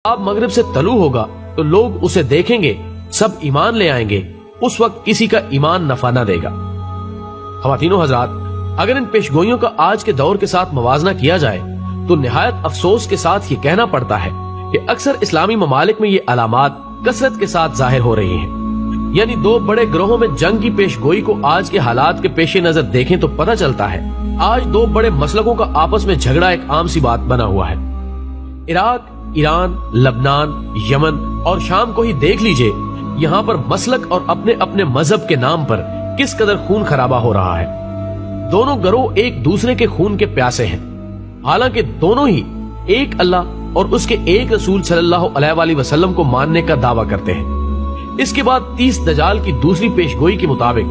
आप मगरिब से तलू होगा तो लोग उसे देखेंगे, सब ईमान ले आएंगे, उस वक्त किसी का ईमान नफा न देगा। ख़वातीनो हज़रात, अगर इन पेशगोइयों का आज के दौर के साथ मवाजना किया जाए तो निहायत अफसोस के साथ ये कहना पड़ता है कि अक्सर इस्लामी ममालिक में ये अलामात कसरत के साथ जाहिर हो रही हैं। यानी दो बड़े ग्रोहों में जंग की पेशगोई को आज के हालात के पेश नजर देखें तो पता चलता है आज दो बड़े मसलकों का आपस में झगड़ा एक आम सी बात बना हुआ है। इराक, ईरान, लबनान, यमन और शाम को ही देख लीजिए, यहाँ पर मसलक और अपने अपने मजहब के नाम पर किस कदर खून खराबा हो रहा है। दोनों गिरोह एक दूसरे के खून के प्यासे हैं, हालांकि दोनों ही एक अल्लाह और उसके एक रसूल सल्लल्लाहु अलैहि वसल्लम को मानने का दावा करते हैं। इसके बाद 30 दजाल की दूसरी पेशगोई के मुताबिक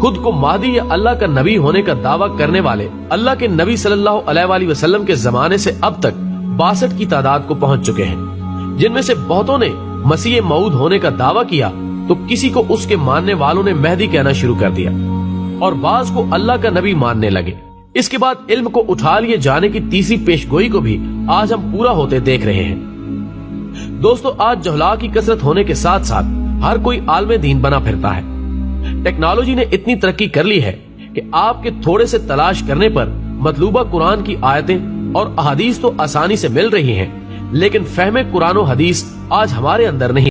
खुद को महदी या अल्लाह का नबी होने का दावा करने वाले अल्लाह के नबी सल्लल्लाहु अलैहि वसल्लम के जमाने से अब तक 62 की तादाद को पहुंच चुके हैं, जिनमें से बहुतों ने मसीह मऊद होने का दावा किया तो किसी को उसके मानने वालों ने मेहदी कहना शुरू कर दिया और बाज को अल्लाह का नबी मानने लगे। इसके बाद इल्म को उठा लिए जाने की तीसरी पेशगोई को भी आज हम पूरा होते देख रहे हैं। दोस्तों, आज जुहला की कसरत होने के साथ साथ हर कोई आलमे दीन बना फिरता है। टेक्नोलॉजी ने इतनी तरक्की कर ली है कि आपके थोड़े से तलाश करने पर मतलूबा कुरान की आयतें और अहादीस तो आसानी से मिल रही हैं, लेकिन फहमे कुरान और हदीस आज हमारे अंदर नहीं।